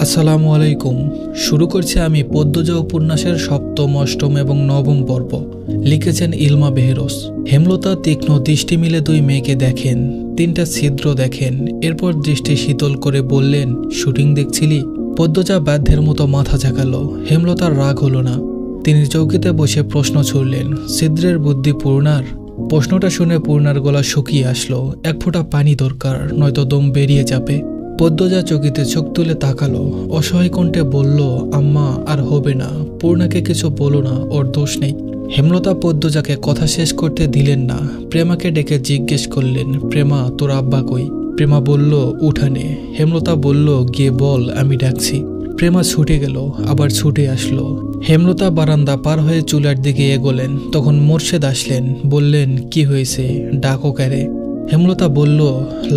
আসসালামু আলাইকুম। শুরু করছি আমি পদ্মজা উপন্যাসের সপ্তম, অষ্টম এবং নবম পর্ব। লিখেছেন ইলমা বেহেরোস। হেমলতা তীক্ষ্ণ দৃষ্টি মিলে দুই মেয়েকে দেখেন, তিনটা ছিদ্র দেখেন, এরপর দৃষ্টি শীতল করে বললেন, শুটিং দেখছিলি? পদ্মজা বাধ্যের মতো মাথা ঝাঁকালো। হেমলতার রাগ হলো না। তিনি চৌকিতে বসে প্রশ্ন ছুড়লেন, ছিদ্রের বুদ্ধি পূর্ণার? প্রশ্নটা শুনে পূর্ণার গলা শুকিয়ে আসলো। এক ফোঁটা পানি দরকার, নয়তো দম বেরিয়ে যাবে। পদ্মজা চকিতে চোখ তুলে তাকালো, অসহায় কণ্ঠে বলল, আম্মা আর হবে না, পূর্ণাকে কিছু বলো না, ওর দোষ নেই। হেমলতা পদ্মজাকে কথা শেষ করতে দিলেন না। প্রেমাকে ডেকে জিজ্ঞেস করলেন, প্রেমা, তোর আব্বা কই? প্রেমা বলল, উঠানে। হেমলতা বলল, গিয়ে বল আমি ডাকছি। প্রেমা ছুটে গেল, আবার ছুটে আসলো। হেমলতা বারান্দা পার হয়ে চুলার দিকে এগোলেন। তখন মোর্শেদ আসলেন, বললেন, কি হয়েছে, ডাকো ক্যারে? হেমলতা বলল,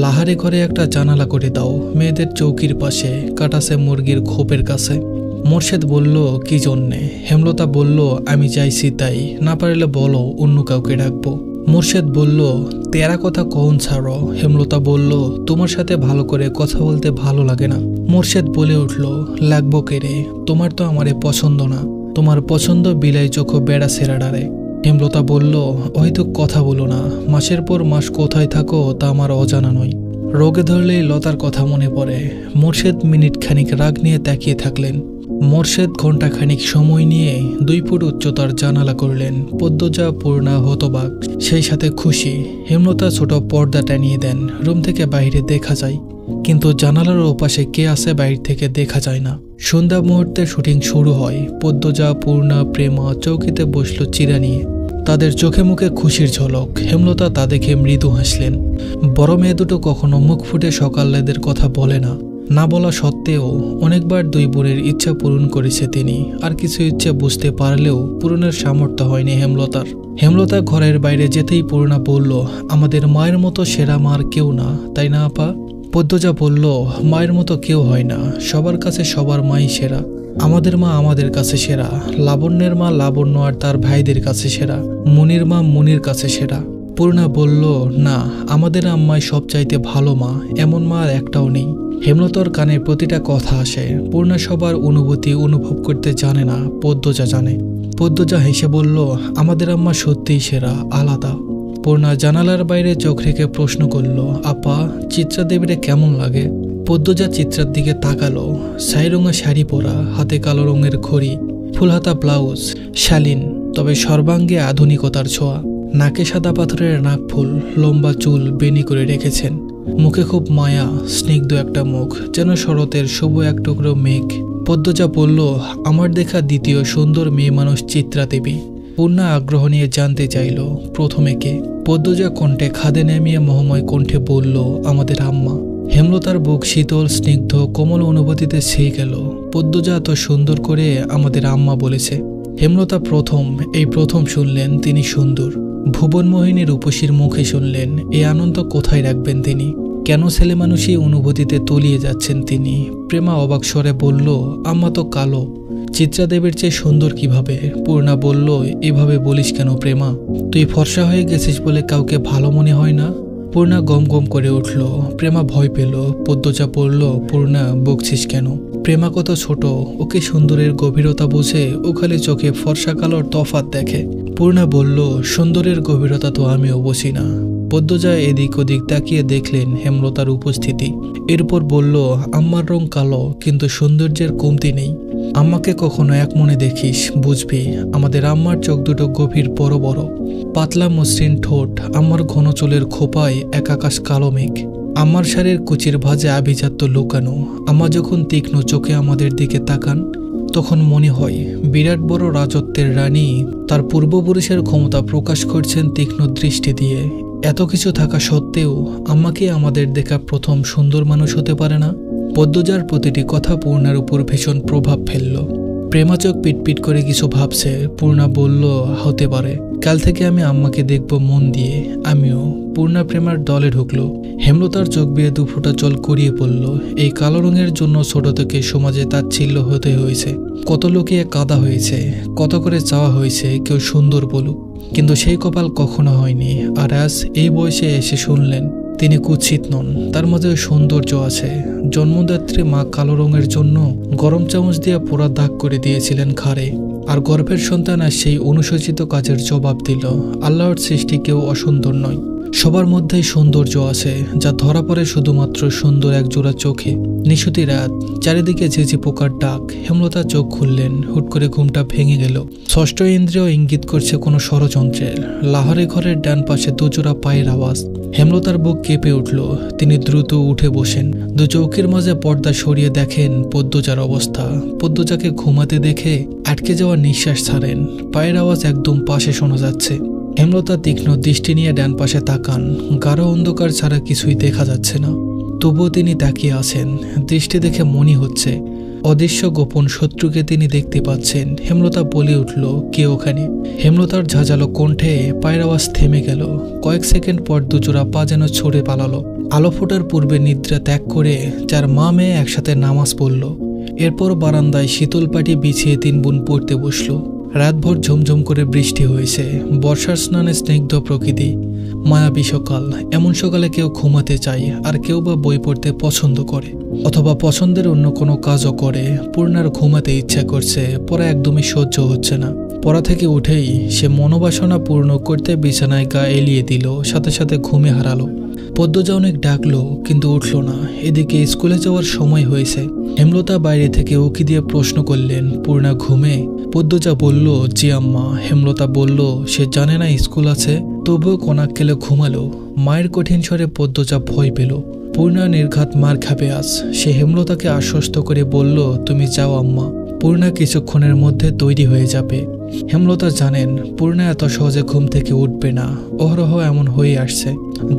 লাহারে ঘরে একটা জানালা করে দাও, মেয়েদের চৌকির পাশে, কাটাছে মুরগির খোপের কাছে। মোর্শেদ বলল, কি জন্যে? হেমলতা বলল, আমি চাইছি তাই, না পারলে বলো অন্য কাউকে ডাকবো। মোর্শেদ বলল, তেরা কথা কখন ছাড়ো? হেমলতা বলল, তোমার সাথে ভালো করে কথা বলতে ভালো লাগে না। মোর্শেদ বলে উঠল, লাগবো কেরে? তোমার তো আমারে পছন্দ না। তোমার পছন্দ বিলাই চোখ বেড়া সেরাডারে। হেমলতা বলল, হয়তো কথা বলো না, মাসের পর মাস কোথায় থাকো তা আমার অজানা নয়। রোগে ধরলেই লতার কথা মনে পড়ে। মোর্শেদ মিনিট খানিক রাগ নিয়ে তাকিয়ে থাকলেন। মোর্শেদ ঘন্টা খানিক সময় নিয়ে 2 ফুট উচ্চতার জানালা করলেন। পদ্মজা, পূর্ণা হতবাক, সেই সাথে খুশি। হেমলতা ছোট পর্দা টানিয়ে দেন, রুম থেকে বাইরে দেখা যায়, কিন্তু জানালার ওপাশে কে আছে বাইরে থেকে দেখা যায় না। সন্ধ্যা মুহূর্তে শুটিং শুরু হয়। পদ্মজা, পূর্ণা, প্রেমা চৌকিতে বসলো চিরা নিয়ে। তাদের চোখে মুখে খুশির ঝলক। হেমলতা তা দেখে মৃদু হাসলেন। বড় মেয়ে দুটো কখনো মুখ ফুটে সকালেদের কথা বলে না, না বলা সত্ত্বেও অনেকবার 2 বোনের ইচ্ছা পূরণ করেছে তিনি। আর কিছু ইচ্ছে বুঝতে পারলেও পূরণের সামর্থ্য হয়নি হেমলতার। হেমলতা ঘরের বাইরে যেতেই পূর্ণা বলল, আমাদের মায়ের মতো সেরা মার কেউ না, তাই না আপা? পদ্মজা বলল, মায়ের মতো কেউ হয় না, সবার কাছে সবার মাই সেরা। আমাদের মা আমাদের কাছে সেরা, লাবণ্যের মা লাবণ্য আর তার ভাইদের কাছে সেরা, মুনির মা মুনির কাছে সেরা। পূর্ণা বলল, না, আমাদের আম্মাই সবচাইতে ভালো মা, এমন মা আর একটাও নেই। হেমলতার কানে প্রতিটা কথা আসে। পূর্ণা সবার অনুভূতি অনুভব করতে জানে না, পদ্মজা জানে। পদ্মজা হেসে বলল, আমাদের আম্মা সত্যিই সেরা, আলাদা। পূর্ণা জানালার বাইরে চোখ রেখে প্রশ্ন করল, আপা, চিত্রা দেবীরে কেমন লাগে? পদ্মজা চিত্রার দিকে তাকালো। ছাই রঙা শাড়ি পরা, হাতে কালো রঙের ঘড়ি, ফুলহাতা ব্লাউজ, শালীন, তবে সর্বাঙ্গে আধুনিকতার ছোঁয়া। নাকে সাদা পাথরের নাকফুল, লম্বা চুল বেনি করে রেখেছেন। মুখে খুব মায়া, স্নিগ্ধ একটা মুখ, যেন শরতের শুভ এক টুকরো মেঘ। পদ্মজা বলল, আমার দেখা দ্বিতীয় সুন্দর মেয়ে মানুষ চিত্রা দেবী। পূর্ণা আগ্রহ নিয়ে জানতে চাইল, প্রথমে কে? পদ্মজা কণ্ঠে খাদে নামিয়ে মোহময় কণ্ঠে বলল, আমাদের আম্মা। হেমলতার বুক শীতল, স্নিগ্ধ, কোমল অনুভূতিতে ছেয়ে গেল। পদ্মজা এত সুন্দর করে আমাদের আম্মা বলেছে। হেমলতা প্রথম শুনলেন তিনি সুন্দর। ভুবনমোহিনী রূপসীর মুখে শুনলেন, এই আনন্দ কোথায় রাখবেন তিনি? কেন ছেলে মানুষই অনুভূতিতে তলিয়ে যাচ্ছেন তিনি? প্রেমা অবাক স্বরে বলল, আম্মা তো কালো, চিত্রা দেবীর চেয়ে সুন্দর কিভাবে? পূর্ণা বলল, এভাবে বলিস কেন প্রেমা? তুই ফর্সা হয়ে গেছিস বলে কাউকে ভালো মনে হয় না? পূর্ণা গম গম করে উঠল। প্রেমা ভয় পেল। পদ্মজা বলল, পূর্ণা, বকছিস কেন? প্রেমা কত ছোট, ওকে সুন্দরের গভীরতা বুঝে ও খালি চোখে ফর্সা কালোর তফাৎ দেখে। পূর্ণা বলল, সুন্দরের গভীরতা তো আমিও বুঝি না। পদ্মজা এদিক ওদিক তাকিয়ে দেখলেন হেমলতার উপস্থিতি। এরপর বলল, আম্মার রং কালো, কিন্তু সৌন্দর্যের কমতি নেই। আম্মাকে কখনো এক মনে দেখিস, বুঝবি। আমাদের আম্মার চোখ দুটো গভীর, বড় বড়, পাতলা মসৃণ ঠোঁট, আম্মার ঘন চুলের খোপায় এক আকাশ কালো মেঘ। আম্মার শাড়ির কুচির ভাঁজে আভিজাত্য লুকানো। আম্মা যখন তীক্ষ্ণ চোখে আমাদের দিকে তাকান, তখন মনে হয় বিরাট বড় রাজত্বের রানী তার পূর্বপুরুষের ক্ষমতা প্রকাশ করছেন তীক্ষ্ণ দৃষ্টি দিয়ে। এত কিছু থাকা সত্ত্বেও আম্মাকে আমাদের দেখা প্রথম সুন্দর মানুষ হতে পারে না? পদ্মজার প্রতিটি কথা পূর্ণার উপর ভীষণ প্রভাব ফেলল। প্রেমা চোখ পিটপিট করে কিছু ভাবছে। পূর্ণা বলল, হতে পারে। কাল থেকে আমি আম্মাকে দেখব মন দিয়ে। আমিও। পূর্ণা প্রেমার দলে ঢুকলো। হেমলতার চোখ বেয়ে 2 ফোঁটা জল গড়িয়ে পড়ল। এই কালো রঙের জন্য ছোট থেকে সমাজে তাচ্ছিল্য হতে হয়েছে। কত লুকিয়ে কাঁদা হয়েছে, কত করে চাওয়া হয়েছে কেউ সুন্দর বলুক, কিন্তু সেই কপাল কখনো হয়নি। আর আজ এই বয়সে এসে শুনলেন তিনি কুৎসিত নন, তার মধ্যে সৌন্দর্য আছে। জন্মদাত্রী মা কালো রঙের জন্য গরম চামচ দিয়ে পোড়া দাগ করে দিয়েছিলেন ঘাড়ে। আর গর্ভের সন্তান আর সেই অনুসূচিত কাজের জবাব দিল, আল্লাহর সৃষ্টি কেউ অসুন্দর নয়, সবার মধ্যেই সৌন্দর্য আছে, যা ধরা পড়ে শুধুমাত্র সুন্দর এক জোড়া চোখে। নিশুতি রাত, চারিদিকে ঝিঝি পোকার ডাক। হেমলতা চোখ খুললেন, হুট করে ঘুমটা ভেঙে গেল। ষষ্ঠ ইন্দ্রিয় ইঙ্গিত করছে কোনো ষড়যন্ত্রের। লাহোরে ঘরের ডান পাশে দুজোড়া পায়ের আওয়াজ। হেমলতার বুক কেঁপে উঠল। তিনি দ্রুত উঠে বসেন। দু চৌকির মাঝে পর্দা সরিয়ে দেখেন পদ্মজার অবস্থা। পদ্মজাকে ঘুমাতে দেখে আটকে যাওয়া নিঃশ্বাস ছাড়েন। পায়ের আওয়াজ একদম পাশে শোনা যাচ্ছে। হেমলতা তীক্ষ্ণ দৃষ্টি নিয়ে ডান পাশে তাকান। গাঢ় অন্ধকার ছাড়া কিছুই দেখা যাচ্ছে না, তবুও তিনি তাকিয়ে আছেন। দৃষ্টি দেখে মনে হচ্ছে অদৃশ্য গোপন শত্রুকে তিনি দেখতে পাচ্ছেন। হেমলতা বলে উঠল, কে ওখানে? হেমলতার ঝাঁঝালো কণ্ঠে পায়ের আওয়াজ থেমে গেল। কয়েক সেকেন্ড পর দুজোড়া পা যেন ছড়ে পালালো। আলো ফোটার পূর্বে নিদ্রা ত্যাগ করে 4 মা মেয়ে একসাথে নামাজ পড়ল। এরপর বারান্দায় শীতল পাটি বিছিয়ে 3 বোন পড়তে বসলো। রাতভর ঝুমঝুম করে বৃষ্টি হয়েছে। বর্ষার স্নানে স্নিগ্ধ প্রকৃতি, মায়াবী সকাল। এমন সকালে কেউ ঘুমাতে চায়, আর কেউ বা বই পড়তে পছন্দ করে, অথবা পছন্দের অন্য কোনো কাজও করে। পূর্ণার ঘুমাতে ইচ্ছা করছে, পড়া একদমই সহ্য হচ্ছে না। পড়া থেকে উঠেই সে মনোবাসনা পূর্ণ করতে বিছানায় গা এলিয়ে দিল, সাথে সাথে ঘুমে হারালো। পদ্মজা অনেক ডাকলো, কিন্তু উঠল না। এদিকে স্কুলে যাওয়ার সময় হয়েছে। হেমলতা বাইরে থেকে উকি দিয়ে প্রশ্ন করলেন, পূর্ণা ঘুমে? পদ্মজা বলল, জি আম্মা। হেমলতা বলল, সে জানে না স্কুল আছে, তবুও কোনাক খেলে ঘুমালো। মায়ের কঠিন স্বরে পদ্মজা ভয় পেল। পূর্ণা নির্ঘাত মার খাবে আজ। সে হেমলতাকে আশ্বস্ত করে বলল, তুমি যাও আম্মা, পূর্ণা কিছুক্ষণের মধ্যে তৈরি হয়ে যাবে। হেমলতা জানেন পূর্ণা এত সহজে ঘুম থেকে উঠবে না। অহরহ এমন হয়ে আসছে।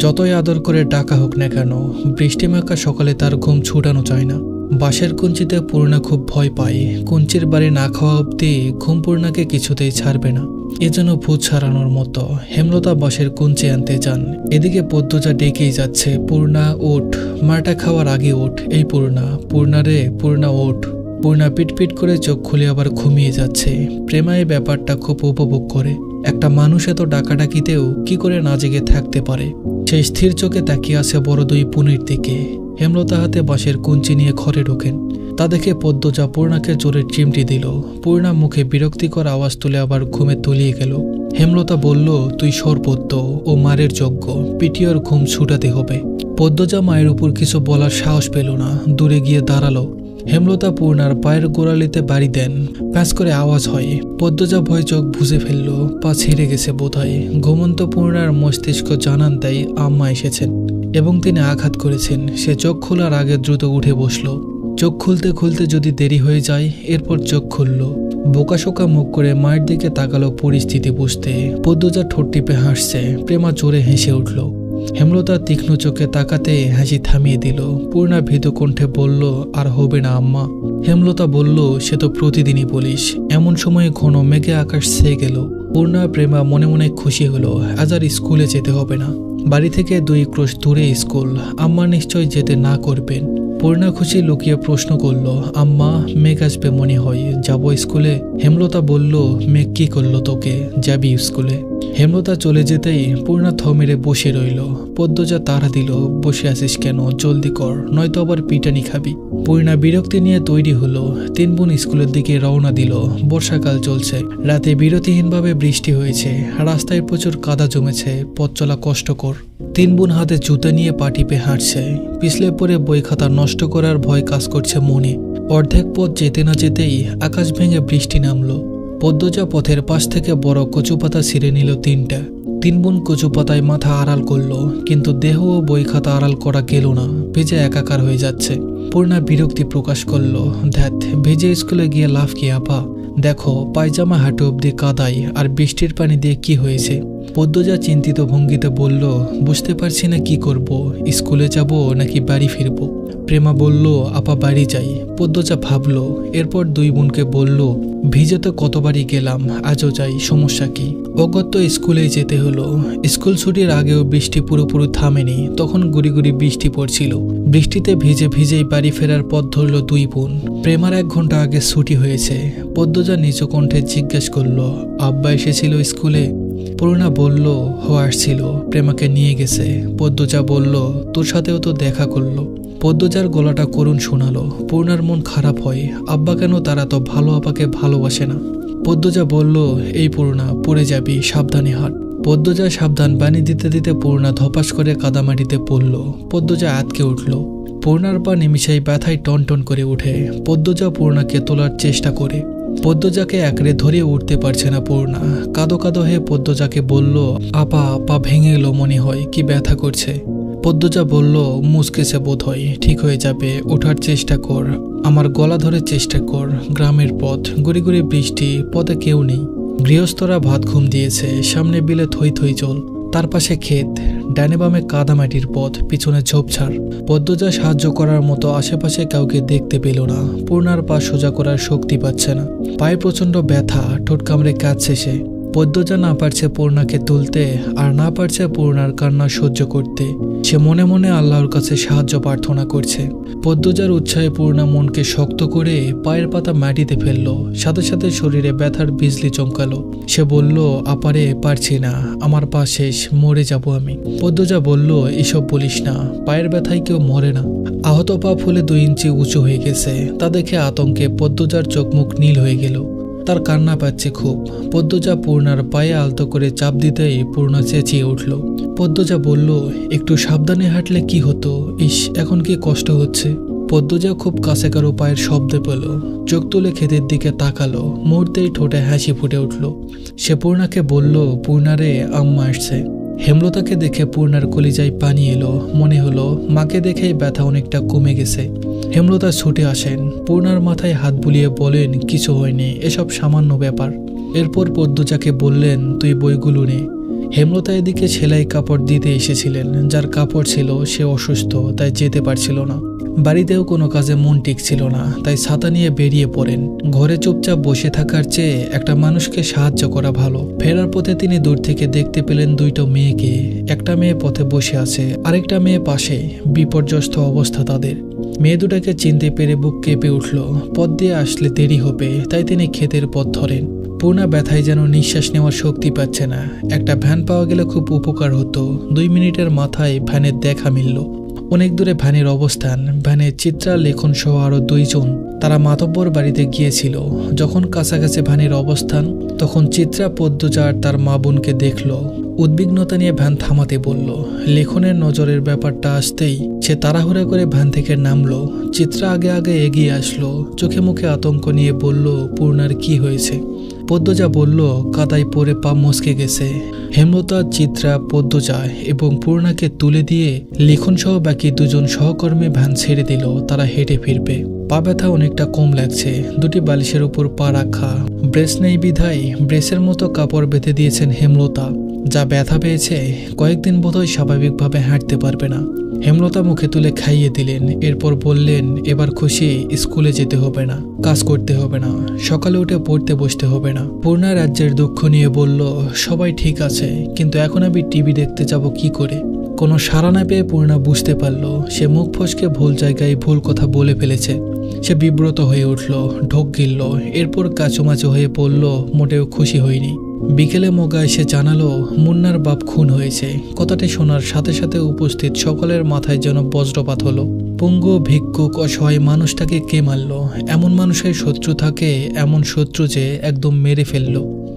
যতই আদর করে ডাকা হোক না কেন, বৃষ্টিমাখা সকালে তার ঘুম ছুটানো যায় না। বাঁশের কুঞ্চিতে পূর্ণা খুব ভয় পায়। কুঞ্চির বাড়ি না খাওয়া অব্দি ঘুম পূর্ণাকে কিছুতেই ছাড়বে না। এ যেন ভূত ছাড়ানোর মতো। হেমলতা বাঁশের কুঞ্চি আনতে যান। এদিকে পদ্মজা ডেকেই যাচ্ছে, পূর্ণা ওঠ, মাটা খাওয়ার আগে ওঠ। এই পূর্ণা, পূর্ণা রে, পূর্ণা ওঠ। পূর্ণা পিটপিট করে চোখ খুলে আবার ঘুমিয়ে যাচ্ছে। প্রেমা এই ব্যাপারটা খুব উপভোগ করে। একটা মানুষ এত ডাকাডাকিতেও কি করে না জেগে থাকতে পারে। সে স্থির চোখে তাকিয়ে আছে বড় 2 পুনির দিকে। হেমলতা হাতে বাঁশের কুঞ্চি নিয়ে ঘরে ঢোকেন। তা দেখে পদ্মজা পূর্ণাকে জোরে চিমটি দিল। পূর্ণা মুখে বিরক্তিকর আওয়াজ তুলে আবার ঘুমে তলিয়ে গেল। হেমলতা বলল, তুই সর পদ্ম, ও মারের যোগ্য, পিটিওর ঘুম ছুটাতে হবে। পদ্মজা মায়ের উপর কিছু বলার সাহস পেল না, দূরে গিয়ে দাঁড়ালো। হেমলতা পূর্ণার পায়ের গোড়ালিতে বাড়ি দেন। প্যাঁচ করে আওয়াজ হয়। পদ্মজা ভয় চোখ বুঝে ফেলল, পা ছিঁড়ে গেছে বোধহয়। ঘুমন্ত পূর্ণার মস্তিষ্ক জানান দেয় আম্মা এসেছেন এবং তিনি আঘাত করেছেন। সে চোখ খোলার আগে দ্রুত উঠে বসল। চোখ খুলতে খুলতে যদি দেরি হয়ে যায়। এরপর চোখ খুলল। বোকাশোকা মুখ করে মায়ের দিকে তাকালো পরিস্থিতি বুঝতে। পদ্মজা ঠোঁট টিপে হাসছে। প্রেমা জোরে হেসে উঠল। হেমলতা তীক্ষ্ণ চোখে তাকাতে হাসি থামিয়ে দিল। পূর্ণা ভীত কণ্ঠে বলল, আর হবে না আম্মা। হেমলতা বলল, সে তো প্রতিদিনই বলিস। এমন সময় ঘন মেঘে আকাশ ছেয়ে গেল। পূর্ণা প্রেমা মনে মনে খুশি হলো, আজ আর স্কুলে যেতে হবে না। বাড়ি থেকে 2 ক্রোশ দূরে স্কুল। আম্মা নিশ্চয় যেতে না করবেন। পূর্ণা খুশি লুকিয়ে প্রশ্ন করল, আম্মা মেঘ আসবে মনে হয়, যাবো স্কুলে? হেমলতা বলল, মেঘ কি করলো তোকে, যাবি স্কুলে? হেমলতা চলে যেতেই পূর্ণা থ মেরে বসে রইল। পদ্মজা তাড়া দিল, বসে আছিস কেন, জলদি কর, নয়তো আবার পিটানি খাবি। পূর্ণা বিরক্তি নিয়ে তৈরি হলো। 3 বোন স্কুলের দিকে রওনা দিল। বর্ষাকাল চলছে। রাতে বিরতিহীনভাবে বৃষ্টি হয়েছে। রাস্তায় প্রচুর কাদা জমেছে, পথ চলা কষ্টকর। 3 বোন হাতে জুতা নিয়ে পা টিপে হাঁটছে। পিছলে পরে বই খাতা নষ্ট করার ভয় কাজ করছে মনে। অর্ধেক পথ যেতে না যেতেই আকাশ ভেঙে বৃষ্টি নামলো। পদ্মজা পথের পাশ থেকে বড় কচু পাতা ছিঁড়ে নিল 3টা। 3 বোন কচু পাতায় মাথা আড়াল করলো, কিন্তু দেহ ও বই খাতা আড়াল করা গেল না। ভেজে একাকার হয়ে যাচ্ছে। পূর্ণা বিরক্তি প্রকাশ করলো, ধ্যাত, ভেজে স্কুলে গিয়ে লাভ কি আপা? দেখো পায়জামা হাঁটু অব্দি কাদাই, আর বৃষ্টির পানি দিয়ে কি হয়েছে? পদ্মজা চিন্তিত ভঙ্গিতে বলল, বুঝতে পারছি না কি করব, স্কুলে যাব নাকি বাড়ি ফিরব। প্রেমা বলল, আপা বাড়ি যাই। পদ্মজা ভাবল। এরপর 2 বোনকে বলল, ভিজে তো কতবারই গেলাম, আজও যাই, সমস্যা কি? অগত্য স্কুলেই যেতে হলো। স্কুল ছুটির আগেও বৃষ্টি পুরোপুরি থামেনি। তখন গুড়ি গুড়ি বৃষ্টি পড়ছিল। বৃষ্টিতে ভিজে ভিজেই বাড়ি ফেরার পথ ধরল 2 বোন। প্রেমার 1 ঘন্টা আগে ছুটি হয়েছে। পদ্মজা নিচু কণ্ঠে জিজ্ঞেস করল, আব্বা এসেছিল স্কুলে? পূর্ণা বলল, আসছিল, প্রেমাকে নিয়ে গেছে। পদ্মজা বলল, তোর সাথেও তো দেখা করলো। পদ্মজার গলাটা করুণ শোনালো। পূর্ণার মন খারাপ হয়, আব্বা কেন তারা তো ভালো আপাকে ভালোবাসে না। পদ্মজা বলল, এই পূর্ণা, পড়ে যাবি, সাবধানে হাঁট। পদ্মজা সাবধান বাণী দিতে দিতে পূর্ণা ধপাস করে কাদামাটিতে পড়ল। পদ্মজা আতকে উঠল। পূর্ণার পা নিমিষেই ব্যথায় টনটন করে উঠে। পদ্মজা পূর্ণাকে তোলার চেষ্টা করে। পদ্মজাকে একড়ে ধরে উঠতে পারছে না পূর্ণা। কাঁদো কাঁদো হয়ে পদ্মজাকে বলল, আপা, পা ভেঙে এলো মনে হয়, কি ব্যথা করছে। পদ্মজা বলল, মুচকেছে বোধ হয়, ঠিক হয়ে যাবে, ওঠার চেষ্টা কর, আমার গলা ধরে চেষ্টা কর। গ্রামের পথ, গুড়ি গুড়ি বৃষ্টি, পথে কেউ নেই। গৃহস্থরা ভাত ঘুম দিয়েছে, সামনে বিলে থই থই জল, তার পাশে ক্ষেত, ডানে বামে কাদামাটির পথ, পিছনে ঝোপঝাড়। পদ্মজা সাহায্য করার মতো আশেপাশে কাউকে দেখতে পেল না। পূর্ণার পা সোজা করার শক্তি পাচ্ছে না, পায়ে প্রচন্ড ব্যথা, ঠোঁট কামড়ে কাঁদছে সে। পদ্মজা না পারছে পূর্ণাকে তুলতে, আর না পারছে পূর্ণার কান্না সহ্য করতে। সে মনে মনে আল্লাহর কাছে সাহায্য প্রার্থনা করছে। পদ্মজার উৎসাহে পূর্ণা মনকে শক্ত করে পায়ের পাতা মাটিতে ফেলল। সাথে সাথে শরীরে ব্যথার বিজলি চমকালো। সে বলল, আপারে, পারছি না, আমার পা শেষ, মরে যাব আমি। পদ্মজা বলল, এসব বলিস না, পায়ের ব্যথায় কেউ মরে না। আহত পা ফুলে 2 ইঞ্চি উঁচু হয়ে গেছে। তা দেখে আতঙ্কে পদ্মজার চোখ মুখ নীল হয়ে গেল। তার কান্না পাচ্ছে খুব। পদ্মজা পূর্ণার পায়ে আলতো করে চাপ দিতেই পূর্ণা চেঁচিয়ে উঠল। পদ্মজা বলল, একটু সাবধানে হাঁটলে কি হতো, ইস, এখন কি কষ্ট হচ্ছে। পদ্মজা খুব কাছে কারো পায়ের শব্দ পেল, চোখ তুলে ক্ষেতের দিকে তাকালো। মুহূর্তেই ঠোঁটে হাসি ফুটে উঠল। সে পূর্ণাকে বলল, পূর্ণারে, আম্মা আসছে। হেমলতাকে দেখে পূর্ণার কলিজায় পানি এলো। মনে হলো মাকে দেখেই ব্যথা অনেকটা কমে গেছে। হেমলতা ছুটে আসেন, পূর্ণার মাথায় হাত বুলিয়ে বলেন, কিছু হয়নি, এসব সামান্য ব্যাপার। এরপর পদ্মজাকে বললেন, তুই বইগুলো নে। হেমলতা এদিকে সেলাই কাপড় দিতে এসেছিলেন। যার কাপড় ছিল সে অসুস্থ, তাই যেতে পারছিল না। বাড়িতেও কোনো কাজে মন টিকছিল না, তাই ছাতা নিয়ে বেরিয়ে পড়েন। ঘরে চুপচাপ বসে থাকার চেয়ে একটা মানুষকে সাহায্য করা ভালো। ফেরার পথে তিনি দূর থেকে দেখতে পেলেন 2টো মেয়েকে। একটা মেয়ে পথে বসে আছে, আরেকটা মেয়ে পাশে। বিপর্যস্ত অবস্থা তাদের। মেয়ে দুটাকে চিনতে পেরে বুক কেঁপে উঠল। পথ দিয়ে আসলে দেরি হবে, তাই তিনি ক্ষেতের পথ ধরেন। পূর্ণা ব্যথায় যেন নিঃশ্বাস নেওয়ার শক্তি পাচ্ছে না। একটা ভ্যান পাওয়া গেলে খুব উপকার হতো। 2 মিনিটের মাথায় ভ্যানের দেখা মিলল। অনেক দূরে ভ্যানের অবস্থান। ভ্যানে চিত্রা, লেখন সহ আরো 2 জন। তারা মাতব্বর বাড়িতে গিয়েছিল। যখন কাছাকাছি ভ্যানের অবস্থান, তখন চিত্রা পদ্মজা আর তার মা বোনকে দেখল। উদ্বিগ্নতা নিয়ে ভ্যান থামাতে বলল। লেখনের নজরের ব্যাপারটা আসতেই সে তাড়াহুড়া করে ভ্যান থেকে নামলো। চিত্রা আগে আগে এগিয়ে আসলো, চোখে মুখে আতঙ্ক নিয়ে বলল, পূর্ণার কি হয়েছে। পদ্মজা বলল, কাদায় পড়ে পা মচকে গেছে। হেমলতা, চিত্রা, পদ্মজা এবং পূর্ণাকে তুলে দিয়ে লিখন সহ বাকি 2 জন সহকর্মী ভ্যান ছেড়ে দিল। তারা হেঁটে ফিরবে। পা ব্যথা অনেকটা কম লাগছে। 2টি বালিশের উপর পা রাখা। ব্রেস নেই বিধায় ব্রেসের মতো কাপড় বেঁধে দিয়েছেন হেমলতা। যা ব্যথা পেয়েছে, কয়েকদিন বোধহয় স্বাভাবিকভাবে হাঁটতে পারবে না। হেমলতা মুখে তুলে খাইয়ে দিলেন। এরপর বললেন, এবার খুশি, স্কুলে যেতে হবে না, কাজ করতে হবে না, সকালে উঠে পড়তে বসতে হবে না। পূর্ণা রাজ্যের দুঃখ নিয়ে বলল, সবাই ঠিক আছে, কিন্তু এখন আমি টিভি দেখতে যাব কি করে। কোনো সাড়া না পেয়ে পূর্ণা বুঝতে পারল সে মুখ ফসকে ভুল জায়গায় ভুল কথা বলে ফেলেছে। সে বিব্রত হয়ে উঠল, ঢোক গিলল। এরপর কাচুমাচু হয়ে পড়ল, মোটেও খুশি হয়নি। বিকেলে মোগা এসে জানালো, মুন্নার বাপ খুন হয়েছে। কথাটি শোনার সাথে সাথে উপস্থিত সকলের মাথায় যেন বজ্রপাত হলো। পঙ্গু, ভিক্ষুক, অসহায় মানুষটাকে কে মারল? এমন মানুষের শত্রু থাকে, এমন শত্রু যে একদম মেরে ফেলল।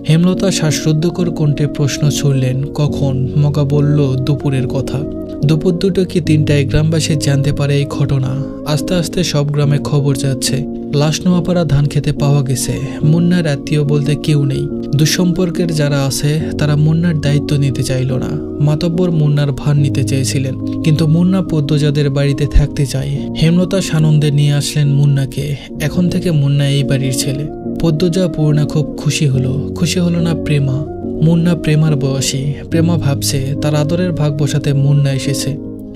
হেমলতা শ্বাসরুদ্ধকর কণ্ঠে প্রশ্ন ছুড়লেন, কখন? মগা বলল, দুপুরের কথা। দুপুর 2টো কি 3টায় গ্রামবাসী জানতে পারে এই ঘটনা। আস্তে আস্তে সব গ্রামে খবর যাচ্ছে। লাশ নোয়াপাড়া ধান খেতে পাওয়া গেছে। মুন্নার আত্মীয় বলতে কেউ নেই। দুঃসম্পর্কের যারা আছে তারা মুন্নার দায়িত্ব নিতে চাইল না। মাতব্বর মুন্নার ভার নিতে চেয়েছিলেন, কিন্তু মুন্না পদ্মজাদের বাড়িতে থাকতে চায়। হেমলতা সানন্দে নিয়ে আসলেন মুন্নাকে। এখন থেকে মুন্না এই বাড়ির ছেলে। পদ্মজা, পূর্ণা খুব খুশি হলো না প্রেমা। মুন্না প্রেমার বয়সী। প্রেমা ভাবছে তার আদরের ভাগ বসাতে মুন্না এসেছে।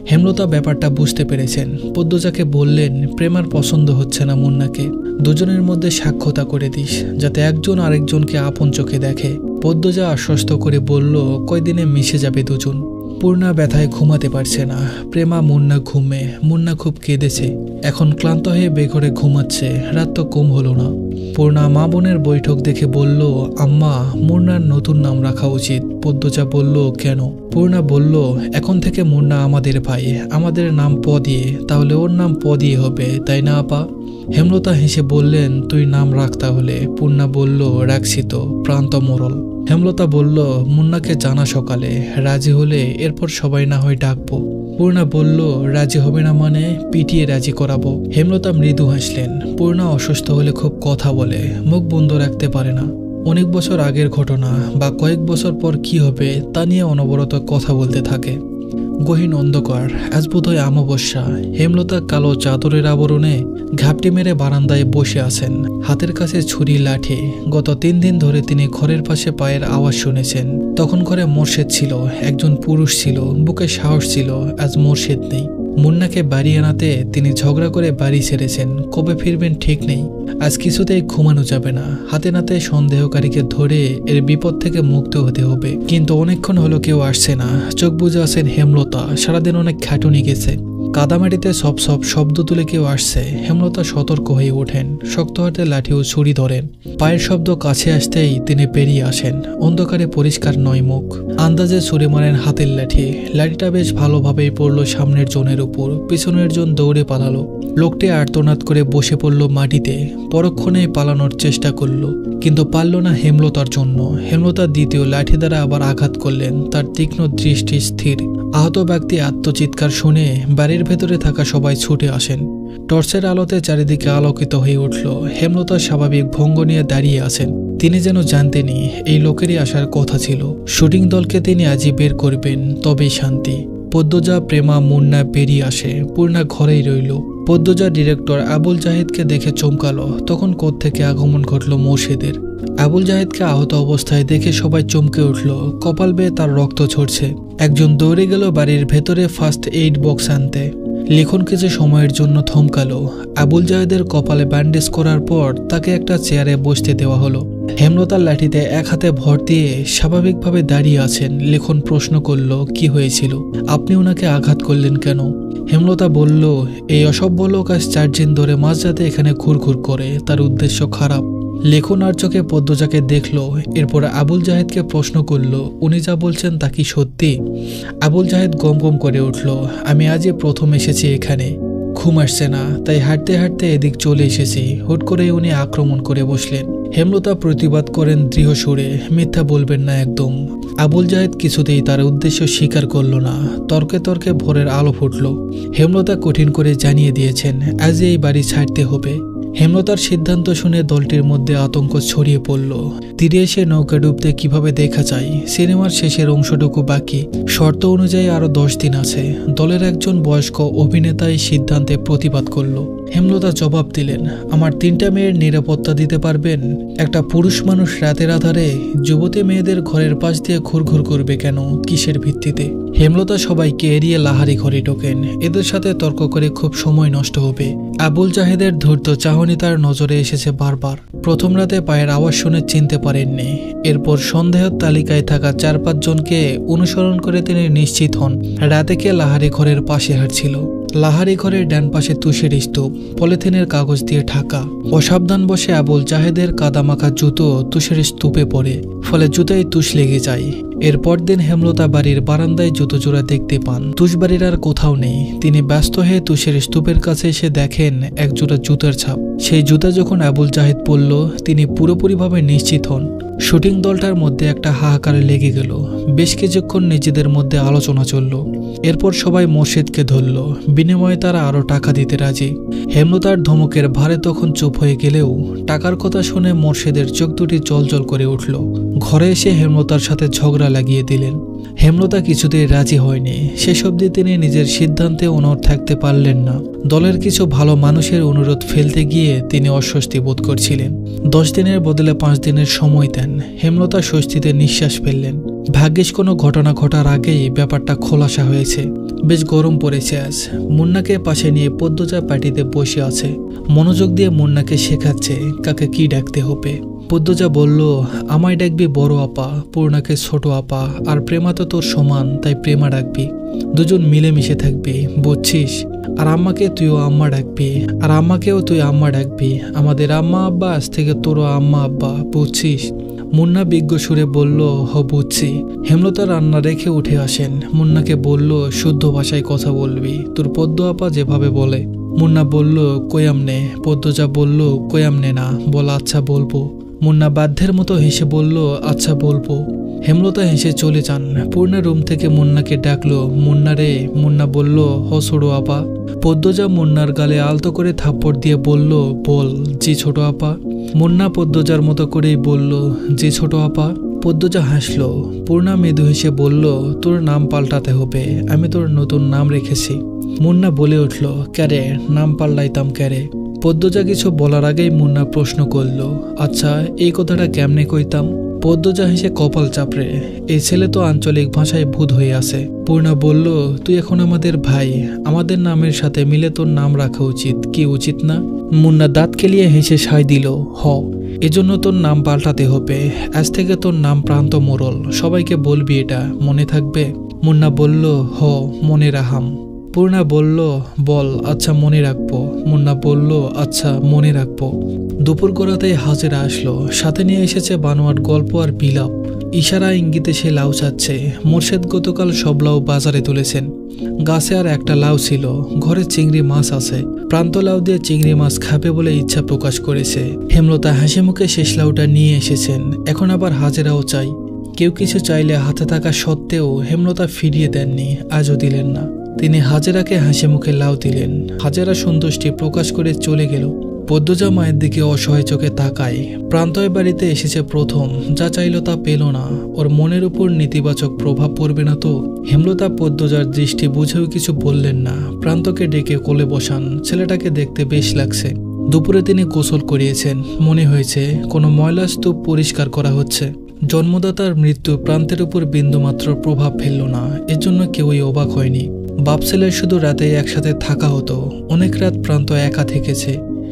হেমলতা ব্যাপারটা বুঝতে পেরেছেন। পদ্মজাকে বললেন, প্রেমার পছন্দ হচ্ছে না মুন্নাকে। 2 জনের মধ্যে সাক্ষতা করে দিস, যাতে একজন আরেকজনকে আপন চোখে দেখে। পদ্মজা আশ্বস্ত করে বলল, কয়দিনে মিশে যাবে 2 জন। পূর্ণা ব্যথায় ঘুমাতে পারছে না। প্রেমা মুন্না ঘুমে, মুন্না খুব কেঁদেছে। এখন ক্লান্ত হয়ে বেঘরে ঘুমাচ্ছে। রাত তো কম হলো না। পূর্ণা মা বোনের বৈঠক দেখে বলল, আম্মা, মুন্নার নতুন নাম রাখা উচিত। পদ্মজা বলল, কেন? পূর্ণা বলল, এখন থেকে মুন্না আমাদের ভাই, আমাদের নাম প দিয়ে, তাহলে ওর নাম প দিয়ে হবে, তাই না আপা? হেমলতা হেসে বললেন, তুই নাম রাখ তাহলে। পূর্ণা বলল, রাখছি তো, প্রান্ত মরল। হেমলতা বলল, মুন্নাকে জানা সকালে, রাজি হলে এরপর সবাই না হয় ডাকবো। পূর্ণা বলল, রাজি হবে না মানে? পিটিয়ে রাজি করাবো। হেমলতা মৃদু হাসলেন। পূর্ণা অসুস্থ হলে খুব কথা বলে, মুখ বন্ধ রাখতে পারে না। অনেক বছর আগের ঘটনা বা কয়েক বছর পর কি হবে তা নিয়ে অনবরত কথা বলতে থাকে। গহীন অন্ধকার, আজ বোধহয় অমাবস্যা। হেমলতা কালো চাদরের আবরণে ঘাপটি মেরে বারান্দায় বসে আছেন, হাতের কাছে ছুরি লাঠি। গত 3 দিন ধরে তিনি ঘরের পাশে পায়ের আওয়াজ শুনেছেন। তখন ঘরে মোর্শেদ ছিল, একজন পুরুষ ছিল, বুকে সাহস ছিল। আজ মোর্শেদ নেই। মুন্নাকে বাড়ি আনাতে তিনি ঝগড়া করে বাড়ি ছেড়েছেন। কবে ফিরবেন ঠিক নেই। আজ কিছুতেই ঘুমানো যাবে না। হাতে নাতে সন্দেহকারীকে ধরে এর বিপদ থেকে মুক্ত হতে হবে। কিন্তু অনেকক্ষণ হলো কেউ আসছে না। চোখ বুজে আছেন হেমলতা। সারাদিন অনেক খাটুনি গেছে। কাদামাটিতে সব শব্দ তুলে কেউ আসছে। হেমলতা সতর্ক হয়ে ওঠেন, শক্ত হাতে লাঠি ও ছুরি ধরেন। পায়ের শব্দ কাছে আসতেই তিনি পেরিয়ে আসেন। অন্ধকারে পরিষ্কার নয় মুখ। আন্দাজে ছুরি মারেন হাতের লাঠি। লাঠিটা বেশ ভালোভাবেই পড়ল সামনের জনের উপর। পিছনের জন দৌড়ে পালালো। লোকটি আর্তনাদ করে বসে পড়ল মাটিতে। পরক্ষণেই পালানোর চেষ্টা করল, কিন্তু পারল না হেমলতার জন্য। হেমলতা দ্বিতীয় লাঠি দ্বারা আবার আঘাত করলেন। তার তীক্ষ্ণ দৃষ্টি স্থির। আহত ব্যক্তি আত্মচিৎকার শুনে বাড়ির ভেতরে থাকা সবাই ছুটে আসেন। টর্চের আলোতে চারিদিকে আলোকিত হয়ে উঠল। হেমলতা স্বাভাবিক ভঙ্গ নিয়ে দাঁড়িয়ে আছেন। তিনি যেন জানতেনই এই লোকেরই আসার কথা ছিল। শুটিং দলকে তিনি আজই বের করবেন, তবেই শান্তি। পদ্মজা, প্রেমা, মুন্না বেরিয়ে আসে। পূর্ণা ঘরেই রইল। পদ্মজা ডিরেক্টর আবুল জাহিদকে দেখে চমকালো। তখন কোত্থেকে আগমন ঘটল মোর্শেদের। আবুল জাহিদকে আহত অবস্থায় দেখে সবাই চমকে উঠল। কপাল বেয়ে তার রক্ত ঝরছে। একজন দৌড়ে গেল বাড়ির ভেতরে ফার্স্ট এইড বক্স আনতে। লিখন কিছু সময়ের জন্য থমকালো। আবুল জাহিদের কপালে ব্যান্ডেজ করার পর তাকে একটা চেয়ারে বসতে দেওয়া হলো। হেমলতার লাঠিতে এক হাতে ভর দিয়ে স্বাভাবিকভাবে দাঁড়িয়ে আছেন। লিখন প্রশ্ন করল, কি হয়েছিল? আপনি ওনাকে আঘাত করলেন কেন? হেমলতা বলল, এই অসভ্য লোক আজ 4 দিন ধরে মাঝরাতে এখানে ঘুরঘুর করে। তার উদ্দেশ্য খারাপ। লেখন আর চোখে পদ্মজাকে দেখলো। এরপর আবুল জাহেদকে প্রশ্ন করল, উনি যা বলছেন তা কি সত্যি? আবুল জাহেদ গম গম করে উঠল, আমি আজই প্রথম এসেছি এখানে। ঘুম আসছে না, তাই হাঁটতে হাঁটতে এদিক চলে এসেছি। হুট করে উনি আক্রমণ করে বসলেন। হেমলতা প্রতিবাদ করেন দৃঢ় সুরে, মিথ্যা বলবেন না একদম। আবুল জাহেদ কিছুতেই তার উদ্দেশ্য স্বীকার করল না। তর্কে তর্কে ভোরের আলো ফুটল। হেমলতা কঠিন করে জানিয়ে দিয়েছেন আজই এই বাড়ি ছাড়তে হবে। হেমলতার সিদ্ধান্ত শুনে দলটির মধ্যে আতঙ্ক ছড়িয়ে পড়ল। তীরে এসে নৌকা ডুবতে কিভাবে দেখা যায়? সিনেমার শেষের অংশটুকু বাকি। শর্ত অনুযায়ী আরো 10 দিন আছে। দলের একজন বয়স্ক অভিনেতা এই সিদ্ধান্তে প্রতিবাদ করল। হেমলতা জবাব দিলেন, আমার 3টা মেয়ের নিরাপত্তা দিতে পারবেন? একটা পুরুষ মানুষ রাতের আধারে যুবতী মেয়েদের ঘরের পাশ দিয়ে ঘুরঘুর করবে কেন? কিসের ভিত্তিতে? হেমলতা সবাইকে এড়িয়ে লাহারি ঘরে ঢোকেন। এদের সাথে তর্ক করে খুব সময় নষ্ট হবে। আবুল জাহেদের ধূর্ত চাহনি তার নজরে এসেছে বারবার। প্রথম রাতে পায়ের আওয়াজ শুনে চিনতে পারেননি। এরপর সন্দেহের তালিকায় থাকা 4-5 জনকে অনুসরণ করে তিনি নিশ্চিত হন রাতে কে লাহারি ঘরের পাশে হাঁটছিল। লাহারি ঘরের ডান পাশে তুষের স্তূপ, পলিথিনের কাগজ দিয়ে ঢাকা। অসাবধান বসে আবুল জাহেদের কাদামাখা জুতো তুষের স্তূপে পড়ে, ফলে জুতায় তুষ লেগে যায়। এরপর দিন হেমলতা বাড়ির বারান্দায় জুতো জোড়া দেখতে পান। তুষ বাড়ির আর কোথাও নেই। তিনি ব্যস্ত হয়ে তুষের স্তূপের কাছে এসে দেখেন এক জোড়া জুতার ছাপ। সেই জুতা যখন আবুল জাহেদ পরল, তিনি পুরোপুরিভাবে নিশ্চিত হন। শুটিং দলটার মধ্যে একটা হাহাকার লেগে গেল। বেশ কিছুক্ষণ নিজেদের মধ্যে আলোচনা চলল। এরপর সবাই মোর্শেদকে ধরল। বিনিময়ে তারা আরো টাকা দিতে রাজি। হেমলতার ধমকের ভারে তখন চুপ হয়ে গেলেও টাকার কথা শুনে মোর্শেদের চোখ দুটি জলজল করে উঠল। ঘরে এসে হেমলতার সাথে ঝগড়া লাগিয়ে দিলেন। হেমলতা কিছুতেই রাজি হয়নি। শেষ অবধি তিনি নিজের সিদ্ধান্তে অনড় থাকতে পারলেন না। দলের কিছু ভালো মানুষের অনুরোধ ফেলতে গিয়ে তিনি অস্বস্তি বোধ করছিলেন। 10 দিনের বদলে 5 দিনের সময় দেন। হেমলতা স্বস্তিতে নিঃশ্বাস ফেললেন। ভাগ্যিস কোনো ঘটনা ঘটার আগেই ব্যাপারটা খোলাসা হয়েছে। বেশ গরম পড়েছে আজ। মুন্নাকে পাশে নিয়ে পদ্মজা পার্টিতে বসে আছে। মনোযোগ দিয়ে মুন্নাকে শেখাচ্ছে কাকে কি ডাকতে হবে। পদ্মজা বলল, আমায় ডাকবি বড় আপা, পূর্ণাকে ছোট আপা, আর প্রেমা তো তোর সমান, তাই প্রেমা ডাকবি। দুজন মিলেমিশে থাকবি, বুঝছিস? আর আম্মাকে তুইও আম্মা ডাকবি, আর আম্মাকেও তুই আম্মা ডাকবি। আমাদের আম্মা আব্বা আজ থেকে তোরও আম্মা আব্বা, বুঝছিস? মুন্না বিজ্ঞ সুরে বলল, হ বুঝছি। হেমলতা রান্না রেখে উঠে আসেন। মুন্নাকে বলল, শুদ্ধ ভাষায় কথা বলবি, তোর পদ্ম আপা যেভাবে বলে। মুন্না বলল, কয়ামনে। পদ্মজা বলল, কয়ামনে না, বল আচ্ছা বলবো। মুন্না বাধ্যের মতো হেসে বলল, আচ্ছা বলবো। হেমলতা হেসে চলে যান। পূর্ণা রুম থেকে মুন্নাকে ডাকলো, মুন্না রে। মুন্না বলল, হ ছোট আপা। পদ্মজা মুন্নার গালে আলতো করে থাপ্পড় দিয়ে বলল, বল। জি ছোট আপা। মুন্না পদ্মজার মতো করেই বলল, জি ছোট আপা। পদ্মজা হাসলো। পূর্ণা মৃদু হেসে বলল, তোর নাম পাল্টাতে হবে, আমি তোর নতুন নাম রেখেছি। মুন্না বলে উঠল, ক্যারে নাম পাল্টাইতাম ক্যারে? পদ্মজা কিছু বলার আগেই মুন্না প্রশ্ন করল, আচ্ছা এই কথাটা কেমনে কইতাম? পদ্মজা হেসে কপাল চাপড়ে, এই ছেলে তো আঞ্চলিক ভাষায় ভূত হয়ে আছে। পূর্ণা বলল, তুই এখন আমাদের ভাই, আমাদের নামের সাথে মিলে তোর নাম রাখা উচিত, কি উচিত না? মুন্না দাঁত কেলিয়ে হেসে সায় দিল, হ। এজন্য তোর নাম পাল্টাতে হবে। আজ থেকে তোর নাম প্রান্ত মোড়ল, সবাইকে বলবি, এটা মনে থাকবে? মুন্না বলল, হ মনে রাখাম। পূর্ণা বলল, বল। আচ্ছা মনে রাখবো। মুন্না বলল, আচ্ছা মনে রাখবো। দুপুর গড়াতেই হাজেরা আসলো, সাথে নিয়ে এসেছে বানোয়াট গল্প আর বিলাপ। ইশারা ইঙ্গিতে সে লাউ চাচ্ছে। মোর্শেদ গতকাল সব লাউ বাজারে তুলেছেন। গাছে আর একটা লাউ ছিল, ঘরে চিংড়ি মাছ আছে। প্রান্ত লাউ দিয়ে চিংড়ি মাছ খাবে বলে ইচ্ছা প্রকাশ করেছে। হেমলতা হাসি মুখে শেষ লাউটা নিয়ে এসেছেন, এখন আবার হাজেরাও চাই। কেউ কিছু চাইলে হাতে থাকা সত্ত্বেও হেমলতা ফিরিয়ে দেননি, আজও দিলেন না। তিনি হাজেরাকে হাসি মুখে লাউ দিলেন। হাজেরা সন্তুষ্টি প্রকাশ করে চলে গেল। পদ্মজা মায়ের দিকে অসহায় চোখে তাকায়। প্রান্তয় বাড়িতে এসেছে প্রথম, যা চাইল তা পেল না। ওর মনের উপর নেতিবাচক প্রভাব পড়বে না তো? হেমলতা পদ্মজার দৃষ্টি বুঝেও কিছু বললেন না। প্রান্তকে ডেকে কোলে বসান, ছেলেটাকে দেখতে বেশ লাগছে। দুপুরে তিনি গোসল করিয়েছেন, মনে হয়েছে কোনো ময়লা স্তূপ পরিষ্কার করা হচ্ছে। জন্মদাতার মৃত্যু প্রান্তের উপর বিন্দুমাত্র প্রভাব ফেলল না, এজন্য কেউই অবাক হয়নি। বাপ ছেলের শুধু রাতে একসাথে থাকা হতো, অনেক রাত প্রান্ত একা থেকেছে।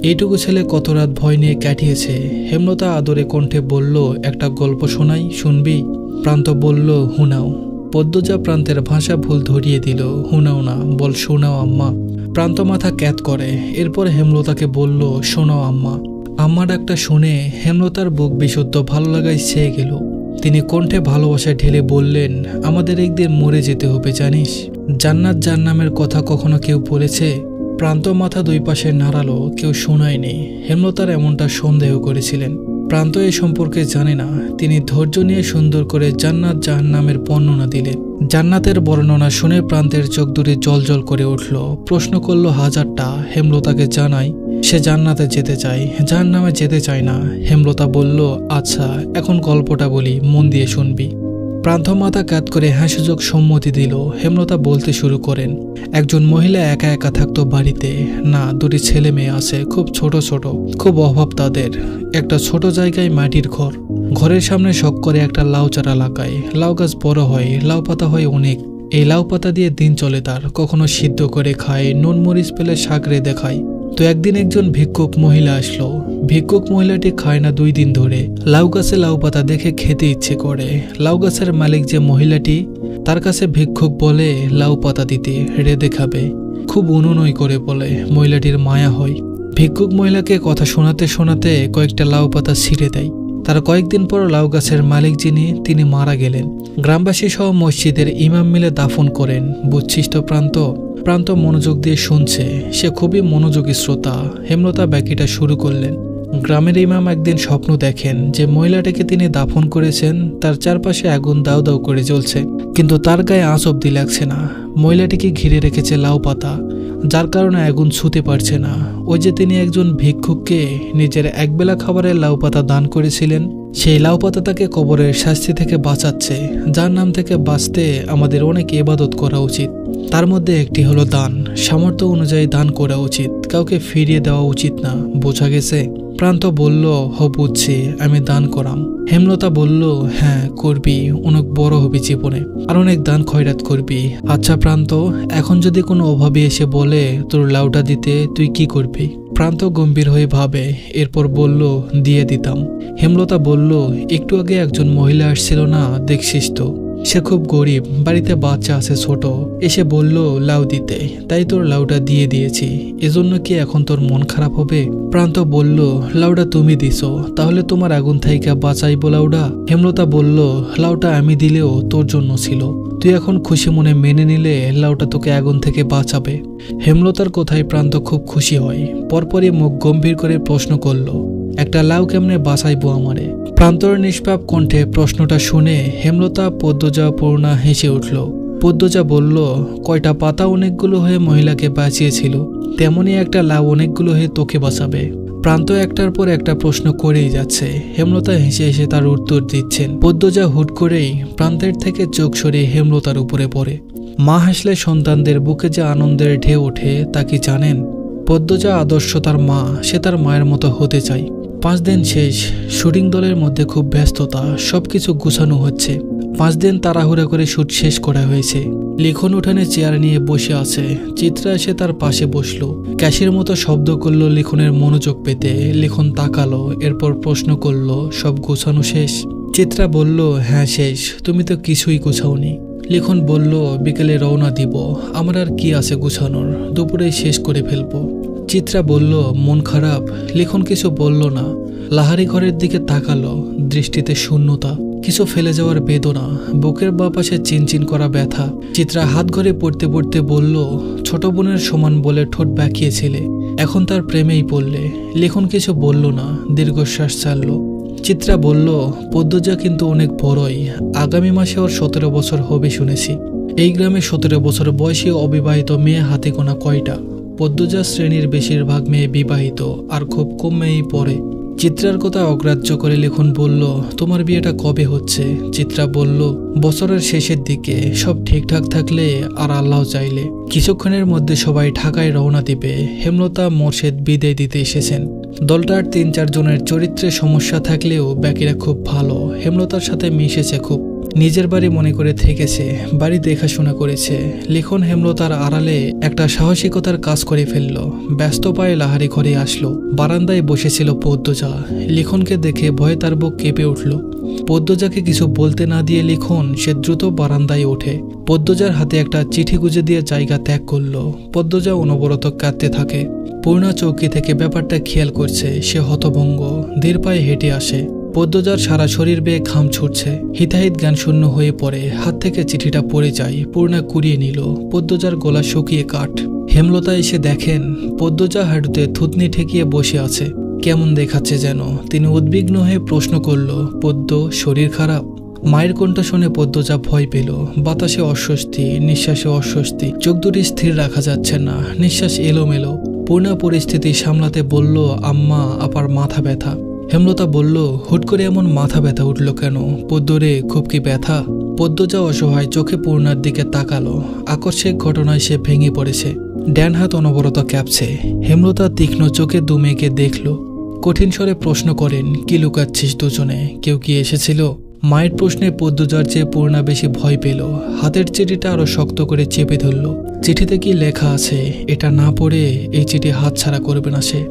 এইটুকু ছেলে কত রাত ভয় নিয়ে কাটিয়েছে। হেমলতা আদরে কণ্ঠে বলল, একটা গল্প শোনাই, শুনবি? প্রান্ত বলল, হুনাও। পদ্মজা প্রান্তের ভাষা ভুল ধরিয়ে দিল, হুনাও না, বল শোনাও আম্মা। প্রান্ত মাথা ক্যাত করে, এরপর হেমলতাকে বলল, শোনাও আম্মা। আম্মা ডাকটা শুনে হেমলতার বুক বিশুদ্ধ ভালো লাগায় ছেয়ে গেল। তিনি কণ্ঠে ভালোবাসায় ঢেলে বললেন, আমাদের একদিন মরে যেতে হবে জানিস? জান্নাত জাহান্নামের কথা কখনো কেউ বলেছে? প্রান্ত মাথা দুই পাশে নাড়ালো, কেউ শোনায়নি। হেমলতার এমনটা সন্দেহ করেছিলেন। প্রান্ত এ সম্পর্কে জানে না। তিনি ধৈর্য নিয়ে সুন্দর করে জান্নাত জাহান্নামের বর্ণনা দিলেন। জান্নাতের বর্ণনা শুনে প্রান্তের চোখ দুটি জলজল করে উঠল। প্রশ্ন করল হাজারটা। হেমলতাকে জানাই সে জান্নাতে যেতে চায়, জাহান্নামে যেতে চায় না। হেমলতা বলল, আচ্ছা এখন গল্পটা বলি, মন দিয়ে শুনবি। প্রান্ত মাথা কাত করে হাসিযোগ সম্মতি দিল। হেমলতা বলতে শুরু করেন, একজন মহিলা একা একা থাকতো বাড়িতে। না, দুটি ছেলে মেয়ে আছে, খুব ছোট ছোট, খুব অভাব তাদের। একটা ছোট জায়গায় মাটির ঘর, ঘরের সামনে শখ করে একটা লাউ চারা লাগায়। লাউ গাছ বড় হয়, লাউ পাতা হয় অনেক। এই লাউ পাতা দিয়ে দিন চলে তার। কখনো সিদ্ধ করে খায়, নুন মরিচ পেলে শাক রেঁধে খায়। তো একদিন একজন ভিক্ষুক মহিলা আসলো। ভিক্ষুক মহিলাটি খায় না 2 দিন ধরে। লাউ গাছে লাউ পাতা দেখে খেতে ইচ্ছে করে। লাউ গাছের মালিক যে মহিলাটি, তার কাছে ভিক্ষুক বলে লাউ পাতা দিতে, রেঁধে খাবে। খুব অনুনয় করে বলে, মহিলাটির মায়া হয়। ভিক্ষুক মহিলাকে কথা শোনাতে শোনাতে কয়েকটা লাউ পাতা ছিঁড়ে দেয়। তার কয়েকদিন পর লাউ গাছের মালিক যিনি, তিনি মারা গেলেন। গ্রামবাসী সহ মসজিদের ইমাম মিলে দাফন করেন। বুঝছিস তো প্রান্ত? প্রান্ত মনোযোগ দিয়ে শুনছে, সে খুবই মনোযোগী শ্রোতা। হেমলতা বাকিটা শুরু করলেন। গ্রামের ইমাম একদিন স্বপ্ন দেখেন যে মহিলাটাকে তিনি দাফন করেছেন, তার চারপাশে আগুন দাউ দাউ করে জ্বলছে, কিন্তু তার গায়ে আঁচ অব্দি লাগছে না। মহিলাটিকে ঘিরে রেখেছে লাউ পাতা, যার কারণে আগুন ছুঁতে পারছে না। ওই যে তিনি একজন ভিক্ষুককে নিজের একবেলা খাবারের লাউ পাতা দান করেছিলেন, সেই লাউ পাতা তাকে কবরের শাস্তি থেকে বাঁচাচ্ছে। যার নাম থেকে বাঁচতে আমাদের অনেক ইবাদত করা উচিত। তার মধ্যে একটি হলো দান। সামর্থ্য অনুযায়ী দান করা উচিত, কাউকে ফিরিয়ে দেওয়া উচিত না। বোঝা গেছে? প্রান্ত বলল, হ বুঝছি, আমি দান করাম। হেমলতা বলল, হ্যাঁ করবি, অনেক বড় হবি জীবনে, আর অনেক দান খয়রাত করবি। আচ্ছা প্রান্ত, এখন যদি কোনো অভাবী এসে বলে তোর লাউটা দিতে, তুই কি করবি? প্রান্ত গম্ভীর হয়ে ভাবে, এরপর বলল, দিয়ে দিতাম। হেমলতা বলল, একটু আগে একজন মহিলা আসছিল না, দেখছিস তো? সে খুব গরিব, বাড়িতে বাচ্চা আছে ছোট, এসে বলল লাউ দিতে, তাই তোর লাউটা দিয়ে দিয়েছি। এজন্য কি এখন তোর মন খারাপ হবে? প্রান্ত বলল, লাউটা তুমি দিছো, তাহলে তোমার আগুন থাইকা বাঁচাইবো লাউডা? হেমলতা বলল, লাউটা আমি দিলেও তোর জন্য ছিল, তুই এখন খুশি মনে মেনে নিলে লাউটা তোকে আগুন থেকে বাঁচাবে। হেমলতার কথায় প্রান্ত খুব খুশি হয়। পরপরই মুখ গম্ভীর করে প্রশ্ন করল, একটা লাউ কেমনে বাঁচাইবো আমারে? প্রান্তর নিষ্পাপ কণ্ঠে প্রশ্নটা শুনে হেমলতা, পদ্মজা, পূর্ণা হেসে উঠল। পদ্মজা বলল, কয়টা পাতা অনেকগুলো হয়ে মহিলাকে বাঁচিয়েছিল, তেমনি একটা লাউ অনেকগুলো হয়ে তোকে বাঁচাবে। প্রান্ত একটার পর একটা প্রশ্ন করেই যাচ্ছে। হেমলতা হেসে হেসে তার উত্তর দিচ্ছেন। পদ্মজা হুট করেই প্রান্তের থেকে চোখ সরিয়ে হেমলতার উপরে পড়ে। মা হাসলে সন্তানদের বুকে যে আনন্দের ঢেউ ওঠে তা কি জানেন? পদ্মজা আদর্শ তার মা, সে তার মায়ের মতো হতে চায়। 5 দিন শেষ, শুটিং দলের মধ্যে খুব ব্যস্ততা, সবকিছু গুছানো হচ্ছে। 5 দিন তাড়াহুড়া করে শুট শেষ করা হয়েছে। লিখন উঠানে চেয়ার নিয়ে বসে আছে। চিত্রা এসে তার পাশে বসলো। ক্যাশের মতো শব্দ করলো লিখনের মনোযোগ পেতে। লিখন তাকালো, এরপর প্রশ্ন করলো, সব গুছানো শেষ? চিত্রা বলল, হ্যাঁ শেষ, তুমি তো কিছুই গুছাওনি। লিখন বলল, বিকেলে রওনা দিব, আমার আর কি আছে গুছানোর, দুপুরে শেষ করে ফেলবো। চিত্রা বলল, মন খারাপ? লিখন কিছু বলল না। লাহারি ঘরের দিকে তাকালো, দৃষ্টিতে শূন্যতা, কিছু ফেলে যাওয়ার বেদনা, বুকের বাঁ পাশে চিনচিন করা ব্যথা। চিত্রা হাত ঘরে পড়তে পড়তে বলল, ছোট বোনের সমান বলে ঠোঁট বাঁকিয়েছিলে, এখন তার প্রেমেই পড়লে। লিখন কিছু বলল না, দীর্ঘশ্বাস ছাড়ল। চিত্রা বলল, পদ্মজা কিন্তু অনেক বড়ই, আগামী মাসে ওর 17 বছর হবে শুনেছি। এই গ্রামে 17 বছর বয়সী অবিবাহিত মেয়ে হাতে গোনা কয়টা? পদ্মজা শ্রেণীর বেশিরভাগ মেয়ে বিবাহিত, আর খুব কম মেয়েই পড়ে। চিত্রার কথা অগ্রাহ্য করে লিখন বলল, তোমার বিয়েটা কবে হচ্ছে? চিত্রা বলল, বছরের শেষের দিকে, সব ঠিকঠাক থাকলে আর আল্লাহ চাইলে। কিছুক্ষণের মধ্যে সবাই ঢাকায় রওনা দিবে। হেমলতা, মোর্শেদ বিদায় দিতে এসেছেন। দলটার 3-4 জনের চরিত্রে সমস্যা থাকলেও বাকিরা খুব ভালো। হেমলতার সাথে মিশেছে খুব, নিজের বাড়ি মনে করে থেকেছে, বাড়ি দেখাশোনা করেছে। লিখন হেমলতার আড়ালে একটা সাহসিকতার কাজ করে ফেলল। ব্যস্ত পায়ে লাহারি ঘরে আসলো। বারান্দায় বসেছিল পদ্মজা। লিখনকে দেখে ভয়ে তার বুক কেঁপে উঠল। পদ্মজাকে কিছু বলতে না দিয়ে লিখন সে দ্রুত বারান্দায় ওঠে। পদ্মজার হাতে একটা চিঠি গুজে দিয়ে জায়গা ত্যাগ করলো। পদ্মজা অনবরত কাঁদতে থাকে। পূর্ণা চৌকি থেকে ব্যাপারটা খেয়াল করছে। সে হতভঙ্গ, ধীর পায়ে হেঁটে আসে। পদ্মজার সারা শরীর বেয়ে ঘাম ছুটছে। হিতাহিত জ্ঞান শূন্য হয়ে পড়ে। হাত থেকে চিঠিটা পড়ে যায়। পূর্ণা কুড়িয়ে নিল। পদ্মজার গলা শুকিয়ে কাঠ। হেমলতা এসে দেখেন পদ্মজা হাঁটুতে থুতনি ঠেকিয়ে বসে আছে। কেমন দেখাচ্ছে যেন। তিনি উদ্বিগ্ন হয়ে প্রশ্ন করল, পদ্ম, শরীর খারাপ? মায়ের কণ্ঠ শুনে পদ্মজা ভয় পেল। বাতাসে অস্বস্তি, নিঃশ্বাসে অস্বস্তি, চোখ দুটি স্থির রাখা যাচ্ছে না, নিঃশ্বাস এলোমেলো। পূর্ণা পরিস্থিতি সামলাতে বলল, আম্মা, আপার মাথা ব্যথা। হেমলতা বলল, হুট করে এমন মাথা ব্যথা উঠল কেন? পদ্মরে, খুব কি ব্যথা? পদ্মজা অসহায় চোখে পূর্ণার দিকে তাকালো। আকস্মিক ঘটনায় সে ভেঙে পড়েছে। ডান হাত অনবরত কাঁপছে। হেমলতা তীক্ষ্ণ চোখে দু মেয়েকে দেখল। কঠিন স্বরে প্রশ্ন করেন, কি লুকাচ্ছিস দুজনে? কেউ কি এসেছিল? মায়ের প্রশ্নে পদ্মজার চেয়ে পূর্ণা বেশি ভয় পেল। হাতের চিঠিটা আরো শক্ত করে চেপে ধরল। চিঠিতে কি লেখা আছে এটা না পড়ে এই চিঠি হাতছাড়া করবে না সে।